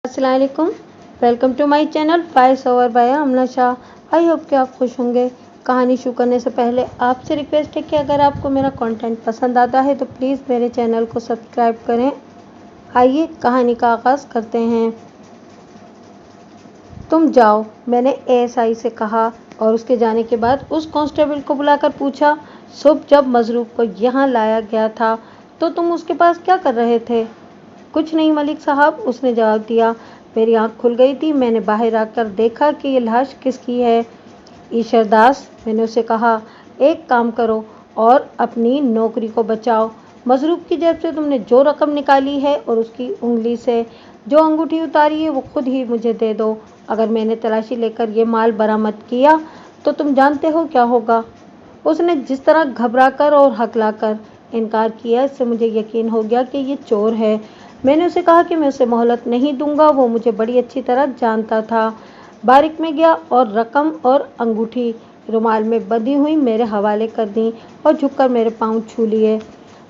अस्सलाम वालेकुम। Welcome to my channel voice over by Amna Shah. I hope कि आप खुश होंगे। कहानी शुरू करने से पहले आपसे रिक्वेस्ट है कि अगर आपको मेरा कंटेंट पसंद आता है तो प्लीज़ मेरे चैनल को सब्सक्राइब करें। आइए कहानी का आगाज़ करते हैं। तुम जाओ, मैंने एएसआई से कहा और उसके जाने के बाद उस कांस्टेबल को बुलाकर पूछा, सुबह जब मजरूब को यहाँ लाया गया था तो तुम उसके पास क्या कर रहे थे? कुछ नहीं मलिक साहब, उसने जवाब दिया। मेरी आंख खुल गई थी। मैंने बाहर आकर देखा कि ये लाश किसकी है। ईश्वर दास, मैंने उसे कहा, एक काम करो और अपनी नौकरी को बचाओ। मजरूब की जेब से तुमने जो रकम निकाली है और उसकी उंगली से जो अंगूठी उतारी है वो खुद ही मुझे दे दो। अगर मैंने तलाशी लेकर ये माल बरामद किया तो तुम जानते हो क्या होगा। उसने जिस तरह घबराकर और हकलाकर इनकार किया, इससे मुझे यकीन हो गया कि ये चोर है। मैंने उसे कहा कि मैं उसे मोहलत नहीं दूंगा। वो मुझे बड़ी अच्छी तरह जानता था। बारिक में गया और रकम और अंगूठी रुमाल में बंधी हुई मेरे हवाले कर दी और झुककर मेरे पांव छू लिए।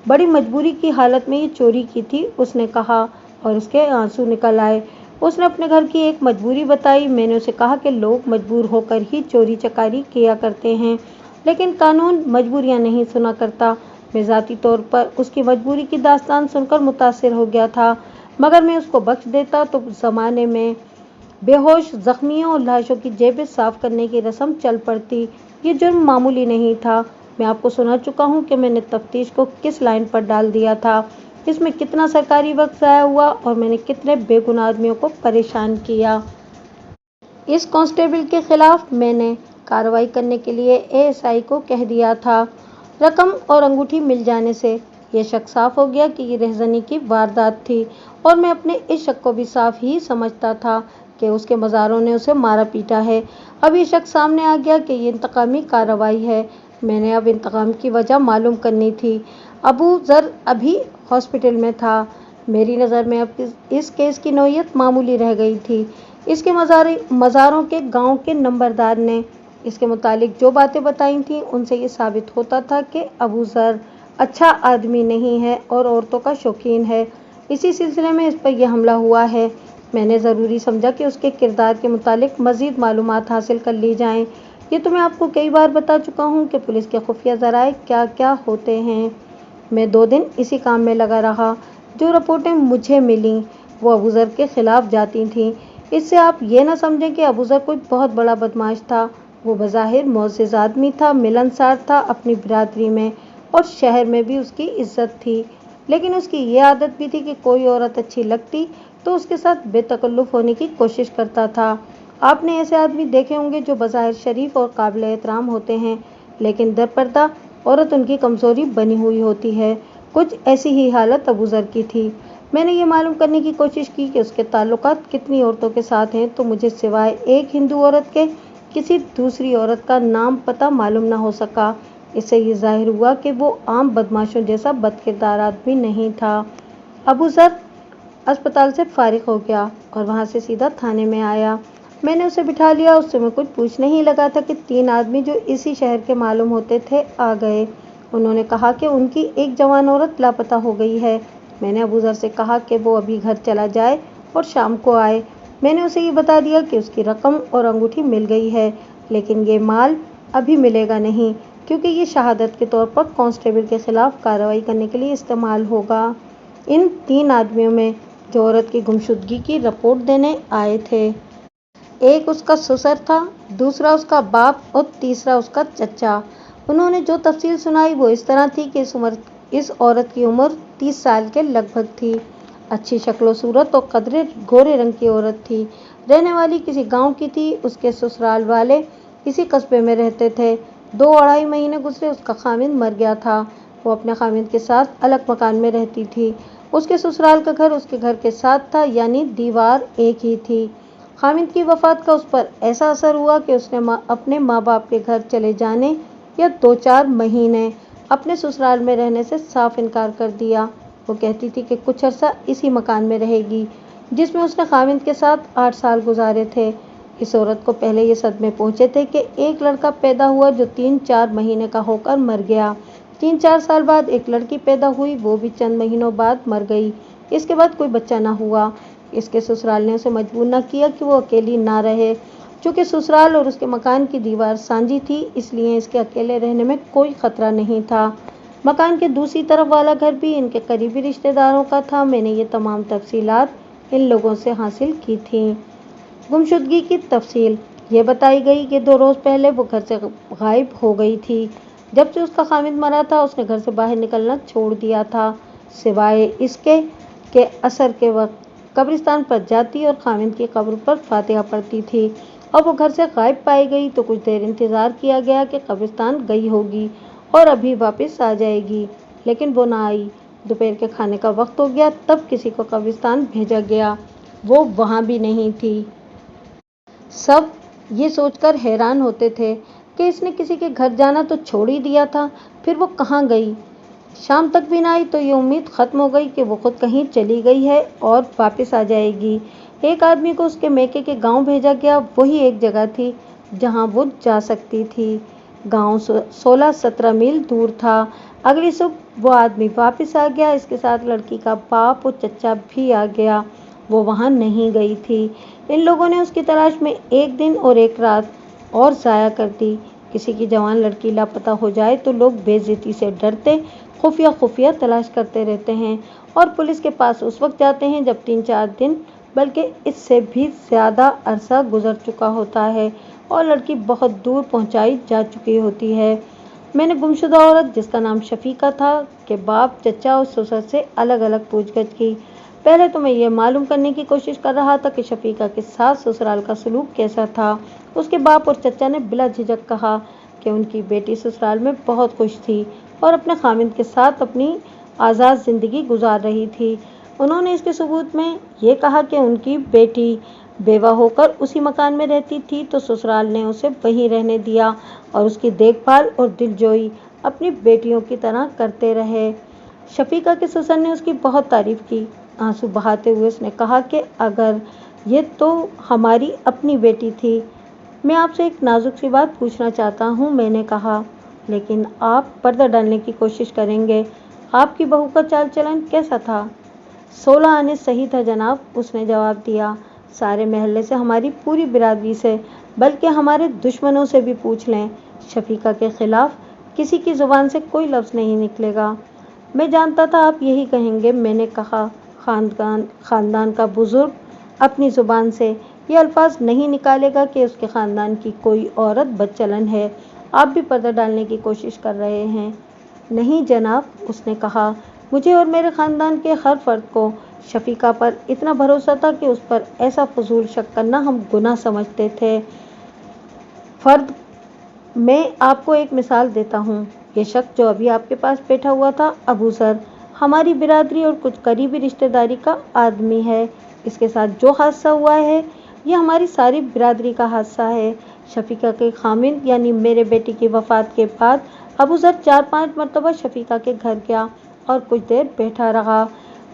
बड़ी मजबूरी की हालत में ये चोरी की थी, उसने कहा और उसके आंसू निकल आए। उसने अपने घर की एक मजबूरी बताई। मैंने उसे कहा कि लोग मजबूर होकर ही चोरी चकारी किया करते हैं, लेकिन कानून मजबूरियां नहीं सुना करता। मैं ज़ाती तौर पर उसकी मजबूरी की दास्तान सुनकर मुतासिर हो गया था, मगर मैं उसको बख्श देता तो ज़माने में बेहोश ज़ख्मियों और लाशों की जेबें साफ करने की रस्म चल पड़ती। ये जुर्म मामूली नहीं था। मैं आपको सुना चुका हूँ कि मैंने तफ्तीश को किस लाइन पर डाल दिया था, इसमें कितना सरकारी वक्त ज़ाया हुआ और मैंने कितने बेगुनाह आदमियों को परेशान किया। इस कांस्टेबल के खिलाफ मैंने कार्रवाई करने के लिए एएसआई को कह दिया था। रकम और अंगूठी मिल जाने से यह शक साफ हो गया कि ये रहज़नी की वारदात थी, और मैं अपने इस शक को भी साफ ही समझता था कि उसके मज़ारों ने उसे मारा पीटा है। अब ये शक सामने आ गया कि ये इंतकामी कार्रवाई है। मैंने अब इंतकाम की वजह मालूम करनी थी। अबू ज़र अभी हॉस्पिटल में था। मेरी नज़र में अब इस केस की नौयत मामूली रह गई थी। इसके मज़ारों के गांव के नंबरदार ने इसके मुतालिक जो बातें बताई थीं, उनसे ये साबित होता था कि अबू ज़र अच्छा आदमी नहीं है और औरतों का शौकीन है। इसी सिलसिले में इस पर यह हमला हुआ है। मैंने ज़रूरी समझा कि उसके किरदार के मुतालिक मज़ीद मालूमात हासिल कर ली जाएं। ये तो मैं आपको कई बार बता चुका हूँ कि पुलिस के खुफिया ज़राए क्या क्या होते हैं। मैं 2 दिन इसी काम में लगा रहा। जो रिपोर्टें मुझे मिलीं वो अबू ज़र के खिलाफ जाती थीं। इससे आप ये ना समझें कि अबू ज़र कोई बहुत बड़ा बदमाश था। वो बज़ाहिर मोअज़्ज़ज़ आदमी था, मिलनसार था अपनी बिरादरी में और शहर में भी उसकी इज्जत थी। लेकिन उसकी ये आदत भी थी कि कोई औरत अच्छी लगती तो उसके साथ बेतकल्लुफ़ होने की कोशिश करता था। आपने ऐसे आदमी देखे होंगे जो बज़ाहिर शरीफ और काबिल एहतराम होते हैं, लेकिन दरपर्दा औरत उनकी कमज़ोरी बनी हुई होती है। कुछ ऐसी ही हालत अबू ज़र की थी। मैंने ये मालूम करने की कोशिश की कि उसके ताल्लुकात कितनी औरतों के साथ हैं, तो मुझे सिवाय एक हिंदू औरत के किसी दूसरी औरत का नाम पता मालूम न हो सका। इससे ये ज़ाहिर हुआ कि वो आम बदमाशों जैसा बदकिरदार आदमी नहीं था। अबू ज़र अस्पताल से फारिग हो गया और वहाँ से सीधा थाने में आया। मैंने उसे बिठा लिया। उससे मैं कुछ पूछने ही लगा था कि 3 आदमी जो इसी शहर के मालूम होते थे आ गए। उन्होंने कहा कि उनकी एक जवान औरत लापता हो गई है। मैंने अबू ज़र से कहा कि वो अभी घर चला जाए और शाम को आए। मैंने उसे ये बता दिया कि उसकी रकम और अंगूठी मिल गई है, लेकिन ये माल अभी मिलेगा नहीं, क्योंकि ये शहादत के तौर पर कांस्टेबल के खिलाफ कार्रवाई करने के लिए इस्तेमाल होगा। इन 3 आदमियों में जो औरत की गुमशुदगी की रिपोर्ट देने आए थे, एक उसका ससुर था, दूसरा उसका बाप और तीसरा उसका चचा। उन्होंने जो तफसील सुनाई वो इस तरह थी कि इस औरत की उम्र 30 साल के लगभग थी। अच्छी शक्ल सूरत और कदरे गोरे रंग की औरत थी। रहने वाली किसी गांव की थी। उसके ससुराल वाले इसी कस्बे में रहते थे। 2 अढ़ाई महीने गुजरे, उसका खामिंद मर गया था। वो अपने खामिंद के साथ अलग मकान में रहती थी। उसके ससुराल का घर उसके घर के साथ था, यानी दीवार एक ही थी। खामिद की वफ़ात का उस पर ऐसा असर हुआ कि उसने अपने माँ बाप के घर चले जाने या 2-4 महीने अपने ससुराल में रहने से साफ इनकार कर दिया। वो कहती थी कि कुछ अरसा इसी मकान में रहेगी जिसमें उसने खामिद के साथ 8 साल गुजारे थे। इस औरत को पहले ये सदमे पहुंचे थे कि एक लड़का पैदा हुआ जो 3-4 महीने का होकर मर गया। 3-4 साल बाद एक लड़की पैदा हुई, वो भी चंद महीनों बाद मर गई। इसके बाद कोई बच्चा न हुआ। اس کے سسرال نے اسے مجبور نہ کیا کہ وہ اکیلی نہ رہے۔ چونکہ سسرال اور اس کے مکان کی دیوار سانجھی تھی، اس لیے اس کے اکیلے رہنے میں کوئی خطرہ نہیں تھا۔ مکان کے دوسری طرف والا گھر بھی ان کے قریبی رشتہ داروں کا تھا۔ میں نے یہ تمام تفصیلات ان لوگوں سے حاصل کی تھیں۔ گمشدگی کی تفصیل یہ بتائی گئی کہ 2 روز پہلے وہ گھر سے غائب ہو گئی تھی۔ جب سے اس کا خاوند مرا تھا، اس نے گھر سے باہر نکلنا چھوڑ دیا تھا، سوائے اس کے کہ عصر کے وقت قبرستان پر جاتی اور خاوند کی قبر پر فاتحہ پڑھتی تھی۔ اور وہ گھر سے غائب پائی گئی تو کچھ دیر انتظار کیا گیا کہ قبرستان گئی ہوگی اور ابھی واپس آ جائے گی، لیکن وہ نہ آئی۔ دوپہر کے کھانے کا وقت ہو گیا، تب کسی کو قبرستان بھیجا گیا، وہ وہاں بھی نہیں تھی۔ سب یہ سوچ کر حیران ہوتے تھے کہ اس نے کسی کے گھر جانا تو چھوڑ ہی دیا تھا، پھر وہ کہاں گئی؟ شام تک بھی نہ آئی تو یہ امید ختم ہو گئی کہ وہ خود کہیں چلی گئی ہے اور واپس آ جائے گی۔ ایک آدمی کو اس کے میکے کے گاؤں بھیجا گیا، وہی ایک جگہ تھی جہاں وہ جا سکتی تھی۔ گاؤں 16-17 میل دور تھا۔ اگلی صبح وہ آدمی واپس آ گیا، اس کے ساتھ لڑکی کا باپ اور چچا بھی آ گیا۔ وہ وہاں نہیں گئی تھی۔ ان لوگوں نے اس کی تلاش میں 1 دن اور 1 رات اور ضائع کر دی۔ کسی کی جوان لڑکی لاپتہ ہو جائے تو لوگ بے عزتی سے ڈرتے خفیہ تلاش کرتے رہتے ہیں اور پولیس کے پاس اس وقت جاتے ہیں جب 3-4 دن بلکہ اس سے بھی زیادہ عرصہ گزر چکا ہوتا ہے اور لڑکی بہت دور پہنچائی جا چکی ہوتی ہے۔ میں نے گمشدہ عورت جس کا نام شفیقہ تھا کے باپ، چچا اور سسر سے الگ الگ پوچھ گچھ کی۔ پہلے تو میں یہ معلوم کرنے کی کوشش کر رہا تھا کہ شفیقہ کے ساتھ سسرال کا سلوک کیسا تھا۔ اس کے باپ اور چچا نے بلا جھجک کہا کہ ان کی بیٹی سسرال میں بہت خوش تھی اور اپنے خاوند کے ساتھ اپنی آزاد زندگی گزار رہی تھی۔ انہوں نے اس کے ثبوت میں یہ کہا کہ ان کی بیٹی بیوہ ہو کر اسی مکان میں رہتی تھی تو سسرال نے اسے وہیں رہنے دیا اور اس کی دیکھ بھال اور دلجوئی اپنی بیٹیوں کی طرح کرتے رہے۔ شفیقہ کے سسر نے اس کی بہت تعریف کی۔ آنسو بہاتے ہوئے اس نے کہا کہ اگر یہ تو ہماری اپنی بیٹی تھی۔ میں آپ سے ایک نازک سی بات پوچھنا چاہتا ہوں، میں نے کہا، لیکن آپ پردہ ڈالنے کی کوشش کریں گے۔ آپ کی بہو کا چال چلن کیسا تھا؟ 16 آنے صحیح تھا جناب، اس نے جواب دیا۔ سارے محلے سے، ہماری پوری برادری سے، بلکہ ہمارے دشمنوں سے بھی پوچھ لیں، شفیقہ کے خلاف کسی کی زبان سے کوئی لفظ نہیں نکلے گا۔ میں جانتا تھا آپ یہی کہیں گے، میں نے کہا۔ خاندان کا بزرگ اپنی زبان سے یہ الفاظ نہیں نکالے گا کہ اس کے خاندان کی کوئی عورت بد چلن ہے۔ آپ بھی پردہ ڈالنے کی کوشش کر رہے ہیں۔ نہیں جناب، اس نے کہا، مجھے اور میرے خاندان کے ہر فرد کو شفیقہ پر اتنا بھروسہ تھا کہ اس پر ایسا فضول شک کرنا ہم گناہ سمجھتے تھے۔ فرد میں آپ کو ایک مثال دیتا ہوں۔ یہ شخص جو ابھی آپ کے پاس بیٹھا ہوا تھا، ابو ذر، ہماری برادری اور کچھ قریبی رشتہ داری کا آدمی ہے۔ اس کے ساتھ جو حادثہ ہوا ہے یہ ہماری ساری برادری کا حادثہ ہے۔ شفیقہ کے خاوند یعنی میرے بیٹے کی وفات کے بعد ابو ذر 4-5 مرتبہ شفیقہ کے گھر گیا اور کچھ دیر بیٹھا رہا۔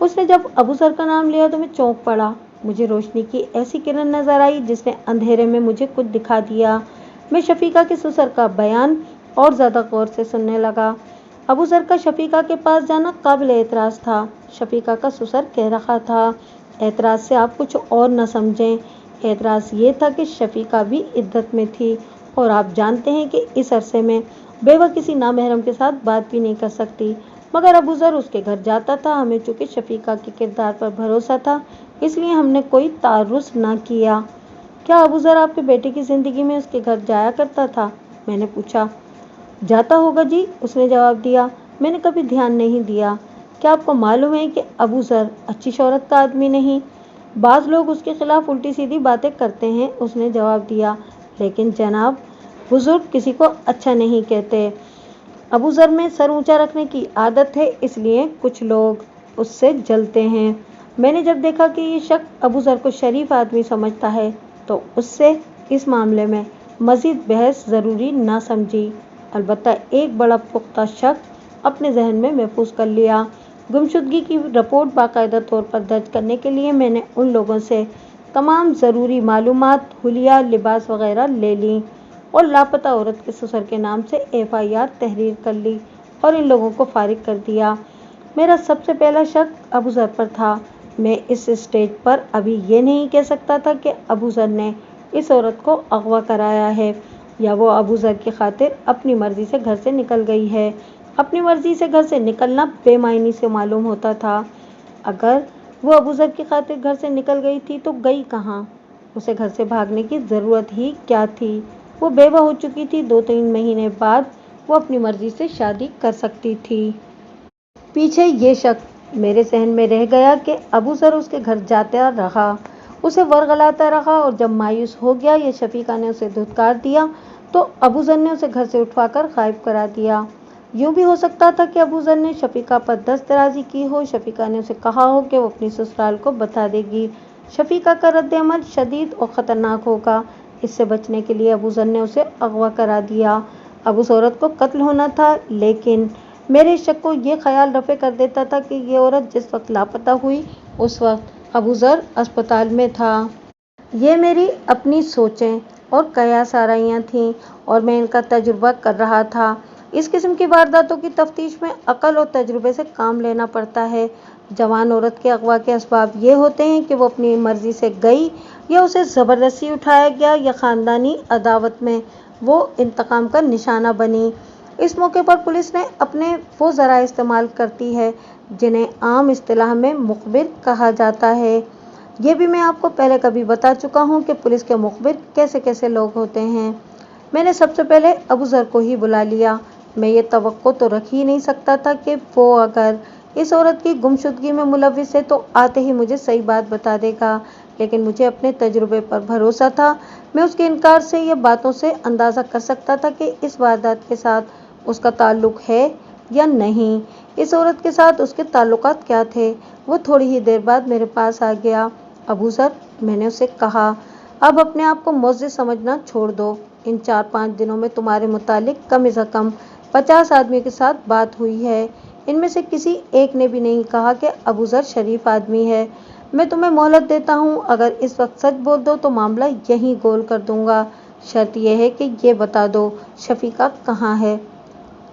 اس نے جب ابو ذر کا نام لیا تو میں چونک پڑا۔ مجھے روشنی کی ایسی کرن نظر آئی جس نے اندھیرے میں مجھے کچھ دکھا دیا۔ میں شفیقہ کے سسر کا بیان اور زیادہ غور سے سننے لگا۔ ابو ذر کا شفیقہ کے پاس جانا قابل اعتراض تھا، شفیقہ کا سسر کہہ رہا تھا۔ اعتراض سے آپ کچھ اور نہ سمجھیں۔ اعتراض یہ تھا کہ شفیقہ بھی عدت میں تھی اور آپ جانتے ہیں کہ اس عرصے میں بیوہ کسی نامحرم کے ساتھ بات بھی نہیں کر سکتی۔ مگر ابو ذر اس کے گھر جاتا تھا۔ ہمیں چونکہ شفیقہ کے کردار پر بھروسہ تھا، اس لیے ہم نے کوئی تعرض نہ کیا۔ کیا ابو ذر آپ کے بیٹے کی زندگی میں اس کے گھر جایا کرتا تھا؟ میں نے پوچھا۔ جاتا ہوگا جی، اس نے جواب دیا۔ میں نے کبھی دھیان نہیں دیا۔ کیا آپ کو معلوم ہے کہ ابو ذر اچھی شہرت کا آدمی نہیں؟ بعض لوگ اس کے خلاف الٹی سیدھی باتیں کرتے ہیں، اس نے جواب دیا، لیکن جناب، بزرگ کسی کو اچھا نہیں کہتے۔ ابو ذر میں سر اونچا رکھنے کی عادت ہے، اس لیے کچھ لوگ اس سے جلتے ہیں۔ میں نے جب دیکھا کہ یہ شخص ابو ذر کو شریف آدمی سمجھتا ہے تو اس سے اس معاملے میں مزید بحث ضروری نہ سمجھی۔ البتہ ایک بڑا پختہ شک اپنے ذہن میں محفوظ کر لیا۔ گمشدگی کی رپورٹ باقاعدہ طور پر درج کرنے کے لیے میں نے ان لوگوں سے تمام ضروری معلومات، حلیہ، لباس وغیرہ لے لیں اور لاپتہ عورت کے سسر کے نام سے FIR تحریر کر لی اور ان لوگوں کو فارغ کر دیا۔ میرا سب سے پہلا شک ابو ذر پر تھا۔ मैं इस स्टेज पर अभी ये नहीं कह सकता था कि अबू ज़र ने इस औरत को अगवा कराया है या वो अबू ज़र की खातिर अपनी मर्जी से घर से निकल गई है। अपनी मर्जी से घर से निकलना बेमायनी से मालूम होता था। अगर वो अबू ज़र की खातिर घर से निकल गई थी तो गई कहाँ? उसे घर से भागने की ज़रूरत ही क्या थी? वो बेवा हो चुकी थी। 2-3 महीने बाद वो अपनी मर्जी से शादी कर सकती थी। पीछे ये शक मेरे जहन में रह गया कि अबू ज़र उसके घर जाता रहा, उसे वरगलाता रहा और जब मायूस हो गया या शफीका ने उसे धुतकार दिया तो अबू ज़र ने उसे घर से उठवाकर गायब करा दिया। यूँ भी हो सकता था कि अबू ज़र ने शफीका पर दस्तराजी की हो। शफीका ने उसे कहा हो कि वो अपनी ससुराल को बता देगी। शफीका का रद्द-ए-अमल शदीद और ख़तरनाक होगा। इससे बचने के लिए अबू ज़र ने उसे अगवा करा दिया। अब उस औरत को कत्ल होना था, लेकिन मेरे शक को ये ख्याल रफ़े कर देता था कि ये औरत जिस वक्त लापता हुई उस वक्त अबू ज़र अस्पताल में था। ये मेरी अपनी सोचें और कयास आराइयाँ थीं और मैं इनका तजुर्बा कर रहा था। इस किस्म की वारदातों की तफ्तीश में अकल और तजुर्बे से काम लेना पड़ता है। जवान औरत के अगवा के असबाब ये होते हैं कि वो अपनी मर्जी से गई या उसे ज़बरदस्ती उठाया गया या ख़ानदानी अदावत में वो इंतकाम का निशाना बनी। इस मौके पर पुलिस ने अपने वो ज़राए इस्तेमाल करती है जिन्हें आम इस्तिलाह में मुखबिर कहा जाता है। ये भी मैं आपको पहले कभी बता चुका हूँ कि पुलिस के मुखबिर कैसे कैसे लोग होते हैं। मैंने सबसे पहले अबू ज़र को ही बुला लिया। मैं ये तवक्को तो रख ही नहीं सकता था कि वो अगर इस औरत की गुमशुदगी में मुलव्विस है तो आते ही मुझे सही बात बता देगा, लेकिन मुझे अपने तजुर्बे पर भरोसा था। मैं उसके इनकार से या बातों से अंदाज़ा कर सकता था कि इस वारदात के साथ उसका ताल्लुक़ है या नहीं। इस औरत के साथ उसके ताल्लुकात क्या थे? वो थोड़ी ही देर बाद मेरे पास आ गया। अबू ज़र, मैंने उसे कहा, अब अपने आप को मुअज़्ज़िज़ समझना छोड़ दो। इन 4-5 दिनों में तुम्हारे मुतालिक कम से कम 50 आदमी के साथ बात हुई है। इनमें से किसी एक ने भी नहीं कहा कि अबू ज़र शरीफ आदमी है। मैं तुम्हें मोहलत देता हूँ। अगर इस वक्त सच बोल दो तो मामला यहीं गोल कर दूंगा। शर्त यह है कि ये बता दो शफीका कहाँ है।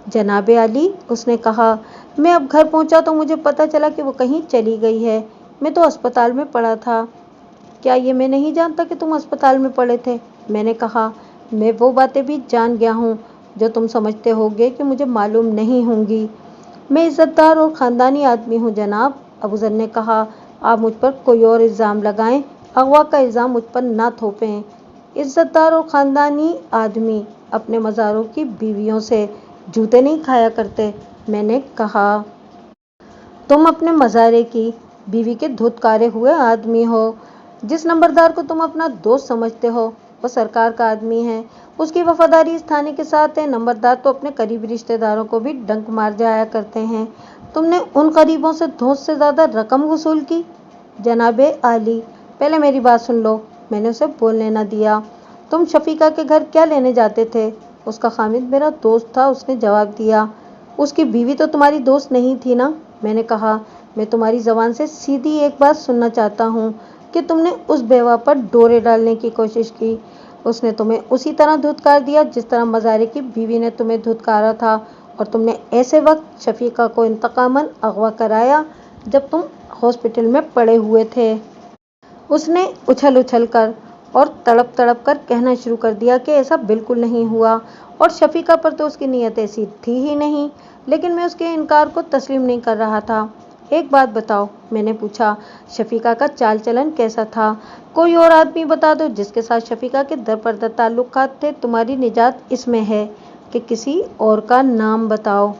जनाबे आली, उसने कहा, मैं अब घर पहुँचा तो मुझे पता चला कि वो कहीं चली गई है। मैं तो अस्पताल में पड़ा था। क्या ये मैं नहीं जानता कि तुम अस्पताल में पड़े थे? मैंने कहा, मैं वो बातें भी जान गया हूँ जो तुम समझते होगे कि मुझे मालूम नहीं होंगी। मैं इज़्ज़तदार और ख़ानदानी आदमी हूँ जनाब। अबू ज़र ने कहा, आप मुझ पर कोई और इल्ज़ाम लगाएं, अगवा का इल्ज़ाम मुझ पर ना थोपें। इज़्ज़तदार और ख़ानदानी आदमी अपने मज़ारों की बीवियों से जूते नहीं खाया करते। मैंने कहा, तुम अपने मज़ारे की बीवी के धुतकारे हुए आदमी हो। जिस नंबरदार को तुम अपना दोस्त समझते हो वो सरकार का आदमी है। उसकी वफादारी इस थाने के साथ है। नंबरदार तो अपने करीबी रिश्तेदारों को भी डंक मार जाया करते हैं। तुमने उन करीबों से दोस्त से ज़्यादा रकम वसूल की। जनाबे आली, पहले मेरी बात सुन लो। मैंने उसे बोलने न दिया। तुम शफीका के घर क्या लेने जाते थे? उसका खामिद मेरा दोस्त था, उसने जवाब दिया। उसकी बीवी तो तुम्हारी दोस्त नहीं थी ना? मैंने कहा, मैं तुम्हारी ज़बान से सीधी एक बात सुनना चाहता हूँ कि तुमने उस बेवा पर डोरे डालने की कोशिश की। उसने तुम्हें उसी तरह धुतकार दिया जिस तरह मज़ारे की बीवी ने तुम्हें धुतकारा था, और तुमने ऐसे वक्त शफीका को इंतकामन अगवा कराया जब तुम हॉस्पिटल में पड़े हुए थे। उसने उछल उछल कर और तड़प तड़प कर कहना शुरू कर दिया कि ऐसा बिल्कुल नहीं हुआ और शफीका पर तो उसकी नीयत ऐसी थी ही नहीं। लेकिन मैं उसके इनकार को तस्लीम नहीं कर रहा था। एक बात बताओ, मैंने पूछा, शफीका का चाल चलन कैसा था? कोई और आदमी बता दो जिसके साथ शफीका के दरपर्दा ताल्लुकात थे। तुम्हारी निजात इसमें है कि किसी और का नाम बताओ।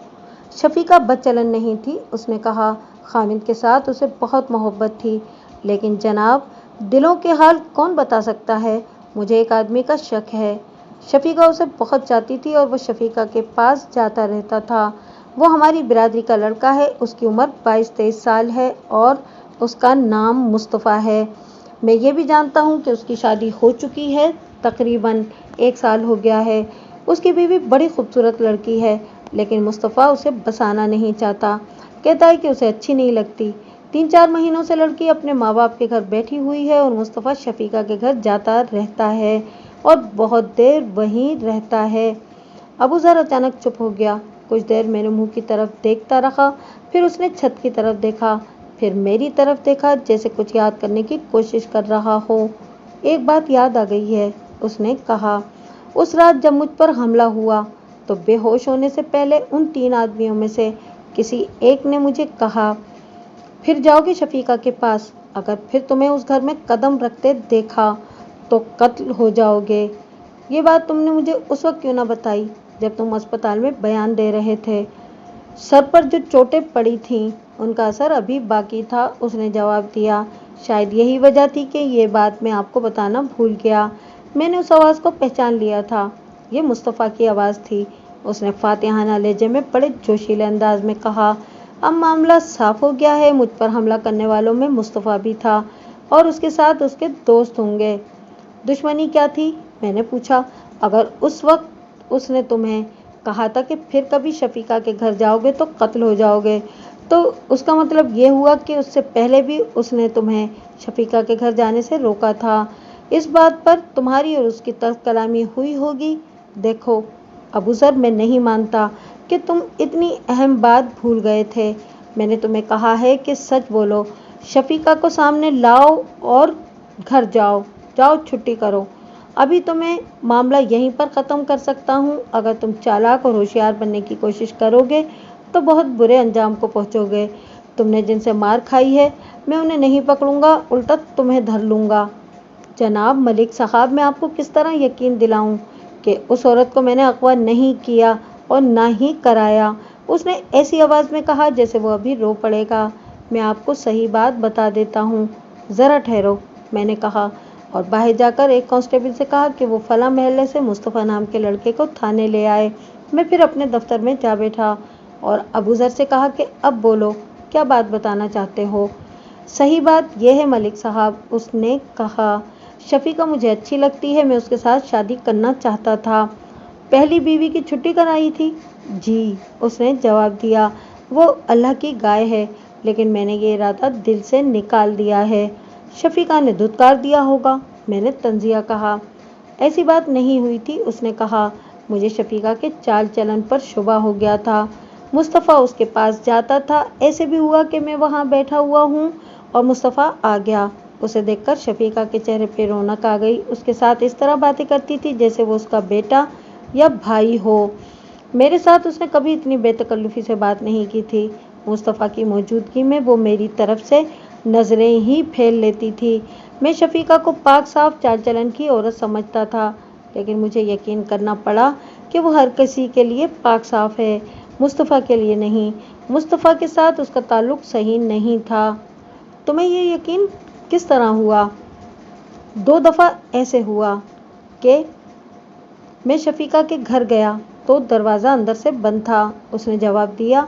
शफीका बदचलन नहीं थी, उसने कहा। खामिद के साथ उसे बहुत मोहब्बत थी, लेकिन जनाब, दिलों के हाल कौन बता सकता है? मुझे एक आदमी का शक है। शफीका उसे बहुत चाहती थी और वो शफीका के पास जाता रहता था। वो हमारी बिरादरी का लड़का है। उसकी उम्र 22-23 साल है और उसका नाम मुस्तफ़ा है। मैं ये भी जानता हूँ कि उसकी शादी हो चुकी है, तकरीबन 1 साल हो गया है। उसकी बीवी बड़ी खूबसूरत लड़की है, लेकिन मुस्तफ़ा उसे बसाना नहीं चाहता। कहता है कि उसे अच्छी नहीं लगती। 3-4 महीनों से लड़की अपने माँ बाप के घर बैठी हुई है और मुस्तफ़ा शफीका के घर जाता रहता है और बहुत देर वहीं रहता है। अबू ज़र अचानक चुप हो गया। कुछ देर मेरे मुंह की तरफ देखता रहा, फिर उसने छत की तरफ देखा। پھر میری طرف دیکھا جیسے کچھ یاد کرنے کی کوشش کر رہا ہو۔ ایک بات یاد آ گئی ہے، اس نے کہا۔ اس رات جب مجھ پر حملہ ہوا تو بے ہوش ہونے سے پہلے ان 3 آدمیوں میں سے کسی ایک نے مجھے کہا، پھر جاؤ گے شفیقہ کے پاس، اگر پھر تمہیں اس گھر میں قدم رکھتے دیکھا تو قتل ہو جاؤ گے۔ یہ بات تم نے مجھے اس وقت کیوں نہ بتائی جب تم اسپتال میں بیان دے رہے تھے؟ سر پر جو چوٹیں پڑی تھیں ان کا اثر ابھی باقی تھا، اس نے جواب دیا۔ شاید یہی وجہ تھی کہ یہ بات میں آپ کو بتانا بھول گیا۔ میں نے اس آواز کو پہچان لیا تھا، یہ مصطفیٰ کی آواز تھی۔ اس نے فاتحانہ لہجے میں بڑے جوشیلے انداز میں کہا، اب معاملہ صاف ہو گیا ہے، مجھ پر حملہ کرنے والوں میں مصطفیٰ بھی تھا اور اس کے ساتھ اس کے دوست ہوں گے۔ دشمنی کیا تھی؟ میں نے پوچھا۔ اگر اس وقت اس نے تمہیں کہا تھا کہ پھر کبھی شفیقہ کے گھر جاؤ گے تو قتل ہو جاؤ گے، تو اس کا مطلب یہ ہوا کہ اس سے پہلے بھی اس نے تمہیں شفیقہ کے گھر جانے سے روکا تھا۔ اس بات پر تمہاری اور اس کی تلخ کلامی ہوئی ہوگی۔ دیکھو ابو ذر، میں نہیں مانتا کہ تم اتنی اہم بات بھول گئے تھے۔ میں نے تمہیں کہا ہے کہ سچ بولو، شفیقہ کو سامنے لاؤ اور گھر جاؤ۔ جاؤ چھٹی کرو، ابھی تو میں معاملہ یہیں پر ختم کر سکتا ہوں۔ اگر تم چالاک اور ہوشیار بننے کی کوشش کرو گے تو بہت برے انجام کو پہنچو گے۔ تم نے جن سے مار کھائی ہے میں انہیں نہیں پکڑوں گا، الٹا تمہیں دھر لوں گا۔ جناب ملک صاحب، میں آپ کو کس طرح یقین دلاؤں کہ اس عورت کو میں نے اغوا نہیں کیا اور نہ ہی کرایا؟ اس نے ایسی آواز میں کہا جیسے وہ ابھی رو پڑے گا۔ میں آپ کو صحیح بات بتا دیتا ہوں، ذرا ٹھہرو، میں نے کہا، اور باہر جا کر ایک کانسٹیبل سے کہا کہ وہ فلاں محلے سے مصطفیٰ نام کے لڑکے کو تھانے لے آئے۔ میں پھر اپنے دفتر میں جا بیٹھا اور ابو ذر سے کہا کہ اب بولو، کیا بات بتانا چاہتے ہو؟ صحیح بات یہ ہے ملک صاحب، اس نے کہا، شفیقہ مجھے اچھی لگتی ہے، میں اس کے ساتھ شادی کرنا چاہتا تھا۔ پہلی بیوی کی چھٹی کرائی تھی؟ جی، اس نے جواب دیا۔ وہ اللہ کی گائے ہے، لیکن میں نے یہ ارادہ دل سے نکال دیا ہے۔ شفیقہ نے دھتکار دیا ہوگا، میں نے طنزیہ کہا۔ ایسی بات نہیں ہوئی تھی، اس نے کہا، مجھے شفیقہ کے چال چلن پر شبہ ہو گیا تھا۔ مصطفیٰ اس کے پاس جاتا تھا، ایسے بھی ہوا کہ میں وہاں بیٹھا ہوا ہوں اور مصطفیٰ آ گیا۔ اسے دیکھ کر شفیقہ کے چہرے پہ رونق آ گئی، اس کے ساتھ اس طرح باتیں کرتی تھی جیسے وہ اس کا بیٹا یا بھائی ہو۔ میرے ساتھ اس نے کبھی اتنی بے تکلفی سے بات نہیں کی تھی۔ مصطفیٰ کی موجودگی میں وہ میری طرف سے نظریں ہی پھیر لیتی تھی۔ میں شفیقہ کو پاک صاف چال چلن کی عورت سمجھتا تھا، لیکن مجھے یقین کرنا پڑا کہ وہ ہر کسی کے لیے پاک صاف ہے، مصطفیٰ کے لیے نہیں۔ مصطفیٰ کے ساتھ اس کا تعلق صحیح نہیں تھا۔ تمہیں یہ یقین کس طرح ہوا؟ 2 دفعہ ایسے ہوا کہ میں شفیقہ کے گھر گیا تو دروازہ اندر سے بند تھا، اس نے جواب دیا۔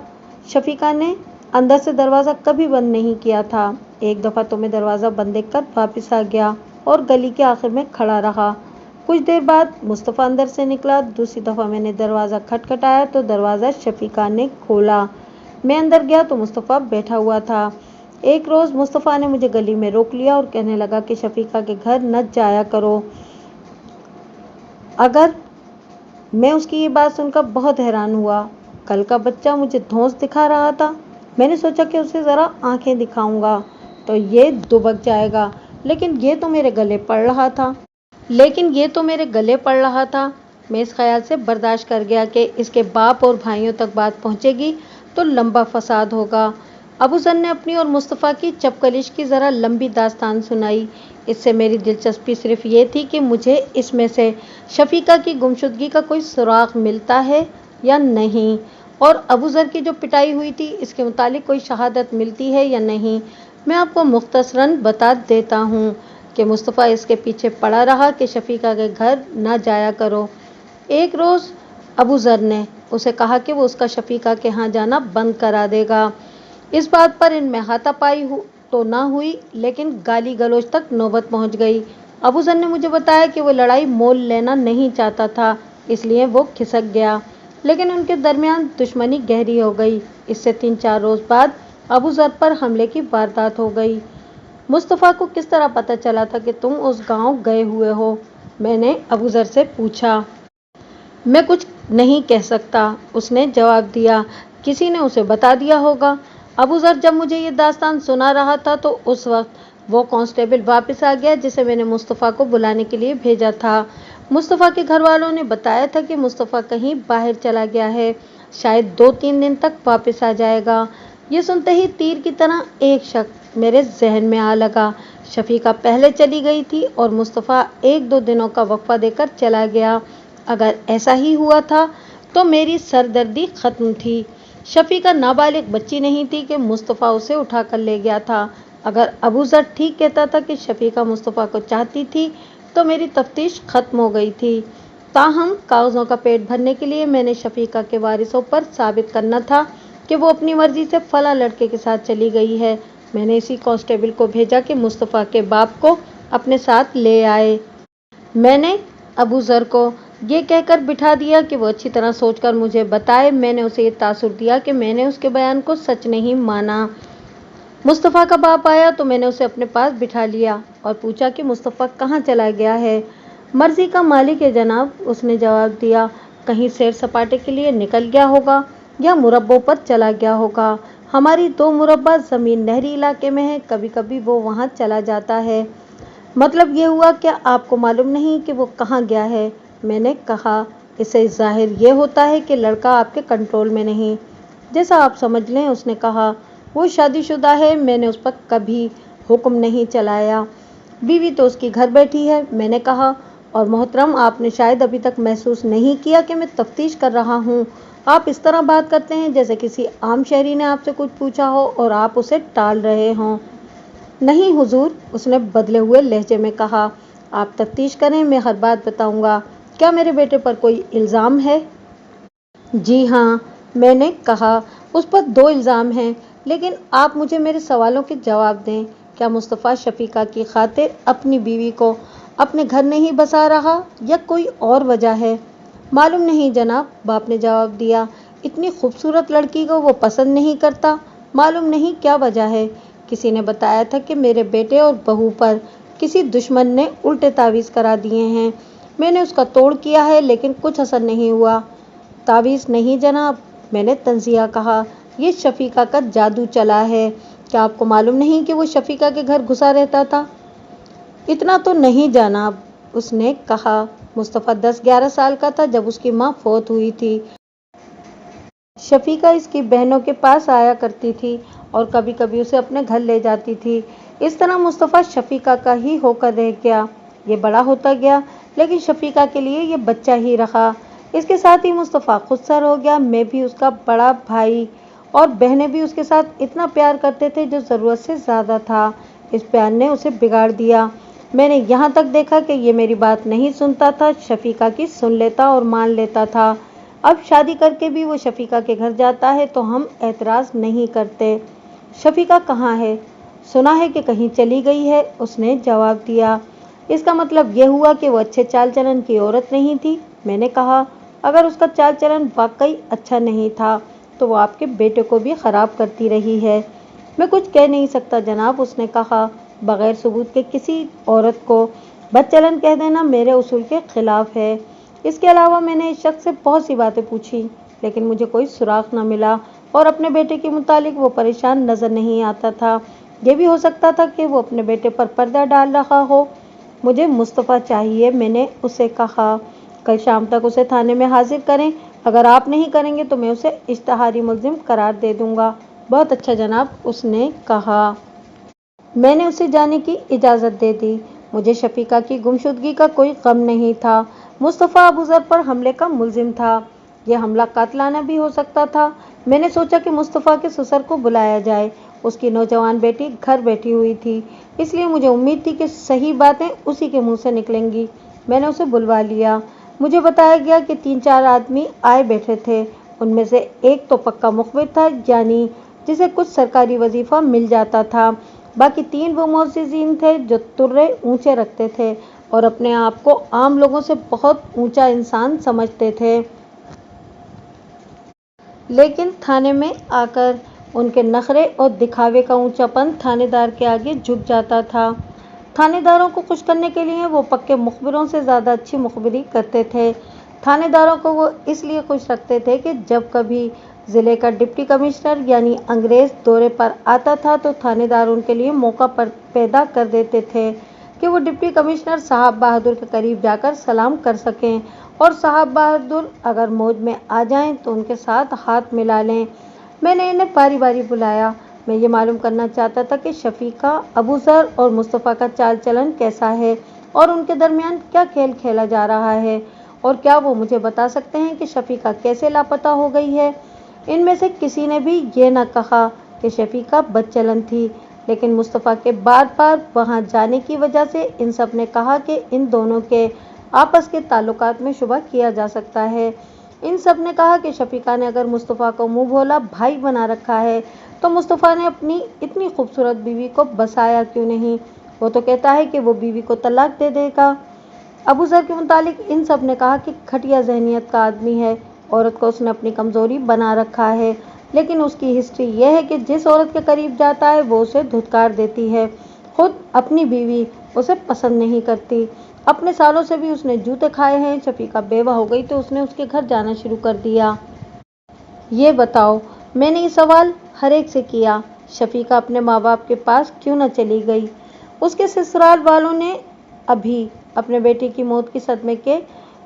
شفیقہ نے اندر سے دروازہ کبھی بند نہیں کیا تھا۔ ایک دفعہ تو میں دروازہ بند دیکھ کر واپس آ گیا اور گلی کے آخر میں کھڑا رہا۔ کچھ دیر بعد مصطفیٰ اندر سے نکلا۔ دوسری دفعہ میں نے دروازہ کھٹکھٹایا تو دروازہ شفیقہ نے کھولا۔ میں اندر گیا تو مصطفیٰ بیٹھا ہوا تھا۔ ایک روز مصطفیٰ نے مجھے گلی میں روک لیا اور کہنے لگا کہ شفیقہ کے گھر نہ جایا کرو۔ اگر میں اس کی یہ بات سن کر بہت حیران ہوا۔ کل کا بچہ مجھے دھونس دکھا رہا تھا، میں نے سوچا کہ اسے ذرا آنکھیں دکھاؤں گا تو یہ دبک جائے گا، لیکن یہ تو میرے گلے پڑ رہا تھا۔ میں اس خیال سے برداشت کر گیا کہ اس کے باپ اور بھائیوں تک بات پہنچے گی تو لمبا فساد ہوگا۔ ابو ذر نے اپنی اور مصطفیٰ کی چپکلش کی ذرا لمبی داستان سنائی۔ اس سے میری دلچسپی صرف یہ تھی کہ مجھے اس میں سے شفیقہ کی گمشدگی کا کوئی سراغ ملتا ہے یا نہیں، اور ابو ذر کی جو پٹائی ہوئی تھی اس کے متعلق کوئی شہادت ملتی ہے یا نہیں۔ میں آپ کو مختصراً بتا دیتا ہوں کہ مصطفیٰ اس کے پیچھے پڑا رہا کہ شفیقہ کے گھر نہ جایا کرو۔ ایک روز ابو ذر نے اسے کہا کہ وہ اس کا شفیقہ کے ہاں جانا بند کرا دے گا۔ اس بات پر ان میں ہاتھا پائی تو نہ ہوئی، لیکن گالی گلوچ تک نوبت پہنچ گئی۔ ابو ذر نے مجھے بتایا کہ وہ لڑائی مول لینا نہیں چاہتا تھا، اس لیے وہ کھسک گیا، لیکن ان کے درمیان دشمنی گہری ہو گئی۔ اس سے 3-4 روز بعد ابو ذر پر حملے کی واردات ہو گئی۔ مصطفیٰ کو کس طرح پتہ چلا تھا کہ تم اس گاؤں گئے ہوئے ہو؟ میں نے ابو ذر سے پوچھا۔ میں کچھ نہیں کہہ سکتا، اس نے جواب دیا، کسی نے اسے بتا دیا ہوگا۔ अबू ज़र जब मुझे ये दास्तान सुना रहा था तो उस वक्त वो कांस्टेबल वापस आ गया जिसे मैंने मुस्तफ़ा को बुलाने के लिए भेजा था। मुस्तफ़ा के घर वालों ने बताया था कि मुस्तफ़ा कहीं बाहर चला गया है, शायद 2-3 दिन तक वापस आ जाएगा। ये सुनते ही तीर की तरह एक शक मेरे जहन में आ लगा। शफीका पहले चली गई थी और मुस्तफ़ा 1-2 दिनों का वक्फा देकर चला गया। अगर ऐसा ही हुआ था तो मेरी सरदर्दी ख़त्म थी। शफीका नाबालिग बच्ची नहीं थी कि मुस्तफ़ा उसे उठा कर ले गया था। अगर अबू ज़र ठीक कहता था कि शफीका मुस्तफ़ा को चाहती थी तो मेरी तफ्तीश ख़त्म हो गई थी। ताहम कागज़ों का पेट भरने के लिए मैंने शफीका के वारिसों पर साबित करना था कि वो अपनी मर्ज़ी से फला लड़के के साथ चली गई है। मैंने इसी कांस्टेबल को भेजा कि मुस्तफ़ा के बाप को अपने साथ ले आए। मैंने अबू ज़र को ये कहकर बिठा दिया कि वो अच्छी तरह सोचकर मुझे बताए। मैंने उसे ये तासुर दिया कि मैंने उसके बयान को सच नहीं माना। मुस्तफ़ा का बाप आया तो मैंने उसे अपने पास बिठा लिया और पूछा कि मुस्तफ़ा कहाँ चला गया है। मर्ज़ी का मालिक है जनाब, उसने जवाब दिया। कहीं सैर सपाटे के लिए निकल गया होगा या मुरब्बों पर चला गया होगा। हमारी 2 मुरब्बा ज़मीन नहरी इलाके में है, कभी कभी वो वहाँ चला जाता है। मतलब ये हुआ क्या आपको मालूम नहीं कि वो कहाँ गया है? मैंने कहा, इससे ज़ाहिर ये होता है कि लड़का आपके कंट्रोल में नहीं। जैसा आप समझ लें। उसने कहा, वो शादीशुदा है, मैंने उस पर कभी हुक्म नहीं चलाया। बीवी तो उसकी घर बैठी है। मैंने कहा, और मोहतरम आपने शायद अभी तक महसूस नहीं किया कि मैं तफ्तीश कर रहा हूँ। आप इस तरह बात करते हैं जैसे किसी आम शहरी ने आपसे कुछ पूछा हो और आप उसे टाल रहे हों। नहीं हुजूर, उसने बदले हुए लहजे में कहा, आप तफ्तीश करें, मैं हर बात बताऊंगा। क्या मेरे बेटे पर कोई इल्ज़ाम है? जी हाँ, मैंने कहा, उस पर 2 इल्ज़ाम हैं, लेकिन आप मुझे मेरे सवालों के जवाब दें। क्या मुस्तफ़ा शफीका की खातिर अपनी बीवी को अपने घर नहीं बसा रहा या कोई और वजह है? मालूम नहीं जनाब, बाप ने जवाब दिया। इतनी खूबसूरत लड़की को वो पसंद नहीं करता। मालूम नहीं क्या वजह है। किसी ने बताया था कि मेरे बेटे और बहू पर किसी दुश्मन ने उल्टे तावीज़ करा दिए हैं। मैंने उसका तोड़ किया है लेकिन कुछ असर नहीं हुआ। तावीज़ नहीं जनाब, मैंने तंज़िया कहा, ये शफीका का जादू चला है। क्या आपको मालूम नहीं कि वो शफीका के घर घुसा रहता था? इतना तो नहीं जनाब, उसने कहा। मुस्तफ़ा 10-11 साल का था जब उसकी माँ फौत हुई थी। शफीका इसकी बहनों के पास आया करती थी और कभी कभी उसे अपने घर ले जाती थी। इस तरह मुस्तफ़ा शफीका का ही होकर रह गया। ये बड़ा होता गया लेकिन शफीका के लिए ये बच्चा ही रहा। इसके साथ ही मुस्तफ़ा खुदसर हो गया। मैं भी उसका बड़ा भाई और बहनें भी उसके साथ इतना प्यार करते थे जो ज़रूरत से ज़्यादा था। इस प्यार ने उसे बिगाड़ दिया। मैंने यहाँ तक देखा कि ये मेरी बात नहीं सुनता था, शफीका की सुन लेता और मान लेता था। अब शादी करके भी वो शफीका के घर जाता है तो हम एतराज़ नहीं करते। शफीका कहाँ है? सुना है कि कहीं चली गई है, उसने जवाब दिया। इसका मतलब यह हुआ कि वो अच्छे चाल चलन की औरत नहीं थी। मैंने कहा, अगर उसका चाल चलन वाकई अच्छा नहीं था तो वो आपके बेटे को भी ख़राब करती रही है। मैं कुछ कह नहीं सकता जनाब, उसने कहा। बग़ैर सबूत के किसी औरत को बदचलन कह देना मेरे उसूल के ख़िलाफ़ है। इसके अलावा मैंने इस शख्स से बहुत सी बातें पूछी लेकिन मुझे कोई सुराग न मिला और अपने बेटे के मुतालिक वो परेशान नज़र नहीं आता था। ये भी हो सकता था कि वो अपने बेटे पर पर्दा डाल रहा हो। मुझे मुस्तफ़ा चाहिए, मैंने उसे कहा। कल शाम तक उसे थाने में हाजिर करें। अगर आप नहीं करेंगे तो मैं उसे इश्तिहारी मुल्ज़िम करार दे दूँगा। बहुत अच्छा जनाब, उसने कहा। मैंने उसे जाने की इजाज़त दे दी। मुझे शफीका की गुमशुदगी का कोई गम नहीं था। मुस्तफ़ा अबू ज़र पर हमले का मुल्ज़िम था। यह हमला कातलाना भी हो सकता था। मैंने सोचा कि मुस्तफ़ा के ससुर को बुलाया जाए। उसकी नौजवान बेटी घर बैठी हुई थी, इसलिए मुझे उम्मीद थी कि सही बातें उसी के मुंह से निकलेंगी। मैंने उसे बुलवा लिया। मुझे बताया गया कि 3-4 आदमी आए बैठे थे। उनमें से एक तो पक्का मुखबिर था, यानी जिसे कुछ सरकारी वजीफ़ा मिल जाता था। बाकी 3 वो मोअज़्ज़िज़ीन थे जो तुर्रे ऊंचे रखते थे और अपने आप को आम लोगों से बहुत ऊंचा इंसान समझते थे। लेकिन थाने में आकर उनके नखरे और दिखावे का ऊंचापन थानेदार के आगे झुक जाता था। थानेदारों को खुश करने के लिए वो पक्के मुखबिरों से ज़्यादा अच्छी मुखबिरी करते थे। थानेदारों को वो इसलिए खुश रखते थे कि जब कभी ضلع کا ڈپٹی کمشنر یعنی انگریز دورے پر آتا تھا تو تھانے دار ان کے لیے موقع پیدا کر دیتے تھے کہ وہ ڈپٹی کمشنر صاحب بہادر کے قریب جا کر سلام کر سکیں اور صاحب بہادر اگر موج میں آ جائیں تو ان کے ساتھ ہاتھ ملا لیں۔ میں نے انہیں باری باری بلایا۔ میں یہ معلوم کرنا چاہتا تھا کہ شفیقہ، ابوذر اور مصطفیٰ کا چال چلن کیسا ہے اور ان کے درمیان کیا کھیل کھیلا جا رہا ہے، اور کیا وہ مجھے بتا سکتے ہیں کہ شفیقہ کیسے لاپتہ ہو گئی ہے۔ ان میں سے کسی نے بھی یہ نہ کہا کہ شفیقہ بد چلن تھی، لیکن مصطفیٰ کے بار بار وہاں جانے کی وجہ سے ان سب نے کہا کہ ان دونوں کے آپس کے تعلقات میں شبہ کیا جا سکتا ہے۔ ان سب نے کہا کہ شفیقہ نے اگر مصطفیٰ کو منہ بھولا بھائی بنا رکھا ہے تو مصطفیٰ نے اپنی اتنی خوبصورت بیوی کو بسایا کیوں نہیں؟ وہ تو کہتا ہے کہ وہ بیوی کو طلاق دے دے گا۔ ابوذر کے متعلق ان سب نے کہا کہ گھٹیا ذہنیت کا آدمی ہے، عورت کو اس نے اپنی کمزوری بنا رکھا ہے، لیکن اس کی ہسٹری یہ ہے کہ جس عورت کے قریب جاتا ہے وہ اسے دھتکار دیتی ہے۔ خود اپنی بیوی اسے پسند نہیں کرتی، اپنے سالوں سے بھی اس نے جوتے کھائے ہیں۔ شفیقہ بیوہ ہو گئی تو اس نے اس کے گھر جانا شروع کر دیا۔ یہ بتاؤ، میں نے یہ سوال ہر ایک سے کیا، شفیقہ اپنے ماں باپ کے پاس کیوں نہ چلی گئی؟ اس کے سسرال والوں نے ابھی اپنے بیٹے کی موت کے صدمے کے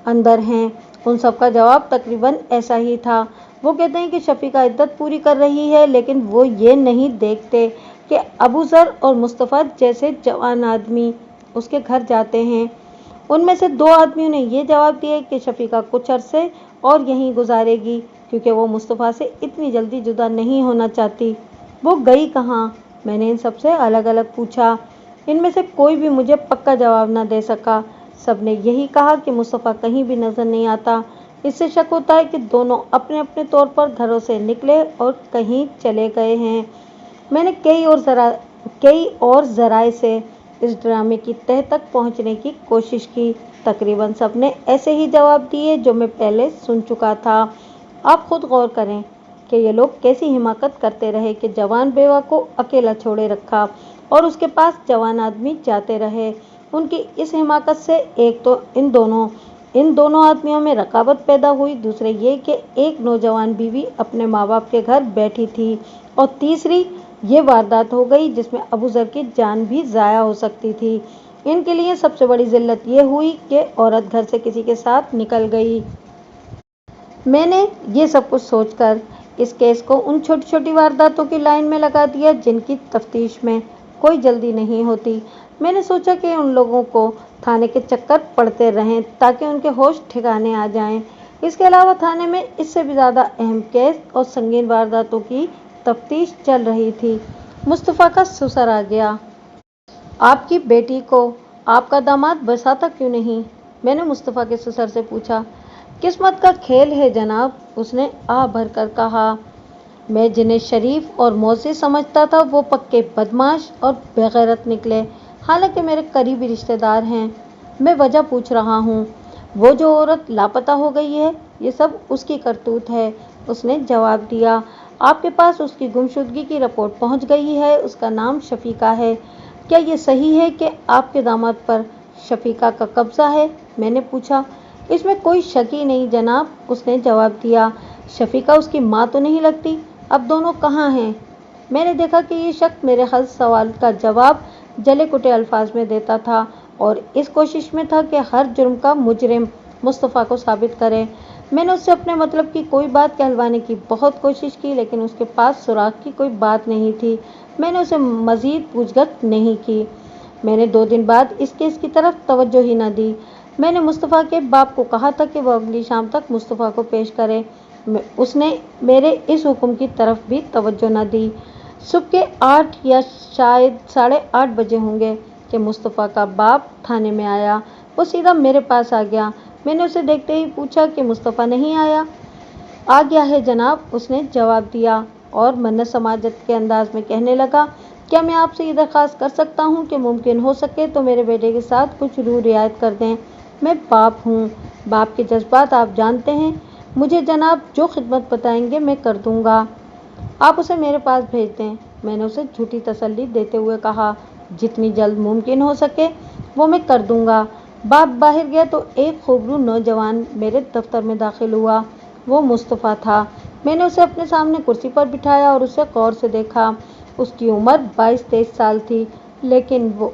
اندر ہیں۔ ان سب کا جواب تقریباً ایسا ہی تھا۔ وہ کہتے ہیں کہ شفیقہ عدت پوری کر رہی ہے، لیکن وہ یہ نہیں دیکھتے کہ ابوذر اور مصطفیٰ جیسے جوان آدمی اس کے گھر جاتے ہیں۔ ان میں سے 2 آدمیوں نے یہ جواب دیا کہ شفیقہ کچھ عرصے اور یہیں گزارے گی کیونکہ وہ مصطفیٰ سے اتنی جلدی جدا نہیں ہونا چاہتی۔ وہ گئی کہاں؟ میں نے ان سب سے الگ الگ پوچھا۔ ان میں سے کوئی بھی مجھے پکا جواب نہ دے سکا۔ سب نے یہی کہا کہ مصطفیٰ کہیں بھی نظر نہیں آتا۔ اس سے شک ہوتا ہے کہ دونوں اپنے اپنے طور پر گھروں سے نکلے اور کہیں چلے گئے ہیں۔ میں نے کئی اور ذرائع سے اس ڈرامے کی تہہ تک پہنچنے کی کوشش کی۔ تقریباً سب نے ایسے ہی جواب دیے جو میں پہلے سن چکا تھا۔ آپ خود غور کریں کہ یہ لوگ کیسی حماقت کرتے رہے کہ جوان بیوہ کو اکیلا چھوڑے رکھا اور اس کے پاس جوان آدمی جاتے رہے۔ ان کی اس حماقت سے ایک تو ان دونوں آدمیوں میں رقابت پیدا ہوئی، دوسرے یہ کہ ایک نوجوان بیوی اپنے ماں باپ کے گھر بیٹھی تھی، اور تیسری یہ واردات ہو گئی جس میں ابوذر کی جان بھی ضائع ہو سکتی تھی۔ ان کے لیے سب سے بڑی ذلت یہ ہوئی کہ عورت گھر سے کسی کے ساتھ نکل گئی۔ میں نے یہ سب کچھ سوچ کر اس کیس کو ان چھوٹی چھوٹی وارداتوں کی لائن میں لگا دیا جن کی تفتیش میں کوئی جلدی نہیں ہوتی۔ میں نے سوچا کہ ان لوگوں کو تھانے کے چکر پڑتے رہیں تاکہ ان کے ہوش ٹھکانے آ جائیں۔ اس کے علاوہ تھانے میں اس سے بھی زیادہ اہم کیس اور سنگین وارداتوں کی تفتیش چل رہی تھی۔ مصطفیٰ کا سسر آ گیا۔ آپ کی بیٹی کو آپ کا داماد بساتا کیوں نہیں؟ میں نے مصطفیٰ کے سسر سے پوچھا۔ قسمت کا کھیل ہے جناب، اس نے آہ بھر کر کہا۔ میں جنہیں شریف اور معزز سمجھتا تھا وہ پکے بدمعاش اور بے غیرت نکلے، حالانکہ میرے قریبی رشتے دار ہیں۔ میں وجہ پوچھ رہا ہوں۔ وہ جو عورت لاپتہ ہو گئی ہے یہ سب اس کی کرتوت ہے، اس نے جواب دیا۔ آپ کے پاس اس کی گمشدگی کی رپورٹ پہنچ گئی ہے، اس کا نام شفیقہ ہے۔ کیا یہ صحیح ہے کہ آپ کے داماد پر شفیقہ کا قبضہ ہے؟ میں نے پوچھا۔ اس میں کوئی شک ہی نہیں جناب، اس نے جواب دیا۔ شفیقہ اس کی ماں تو نہیں لگتی؟ اب دونوں کہاں ہیں؟ میں نے دیکھا کہ یہ شخص میرے ہر سوال کا جواب جلے کٹے الفاظ میں دیتا تھا اور اس کوشش میں تھا کہ ہر جرم کا مجرم مصطفیٰ کو ثابت کرے۔ میں نے اس سے اپنے مطلب کی کوئی بات کہلوانے کی بہت کوشش کی، لیکن اس کے پاس سراغ کی کوئی بات نہیں تھی۔ میں نے اسے مزید پوچھ گچھ نہیں کی۔ میں نے 2 دن بعد اس کیس کی طرف توجہ ہی نہ دی۔ میں نے مصطفیٰ کے باپ کو کہا تھا کہ وہ اگلی شام تک مصطفیٰ کو پیش کرے۔ اس نے میرے اس حکم کی طرف بھی توجہ نہ دی۔ صبح کے 8 یا شاید 8:30 بجے ہوں گے کہ مصطفیٰ کا باپ تھانے میں آیا۔ وہ سیدھا میرے پاس آ گیا۔ میں نے اسے دیکھتے ہی پوچھا کہ مصطفیٰ نہیں آیا؟ آ گیا ہے جناب، اس نے جواب دیا اور منت سماجت کے انداز میں کہنے لگا۔ کیا میں آپ سے یہ درخواست کر سکتا ہوں کہ ممکن ہو سکے تو میرے بیٹے کے ساتھ کچھ روح رعایت کر دیں؟ میں باپ ہوں، باپ کے جذبات آپ جانتے ہیں۔ مجھے جناب جو خدمت بتائیں گے میں کر دوں گا۔ آپ اسے میرے پاس بھیج دیں، میں نے اسے جھوٹی تسلی دیتے ہوئے کہا۔ جتنی جلد ممکن ہو سکے وہ میں کر دوں گا۔ باپ باہر گیا تو ایک خوبرو نوجوان میرے دفتر میں داخل ہوا۔ وہ مصطفیٰ تھا۔ میں نے اسے اپنے سامنے کرسی پر بٹھایا اور اسے غور سے دیکھا۔ اس کی عمر 22-23 سال تھی، لیکن وہ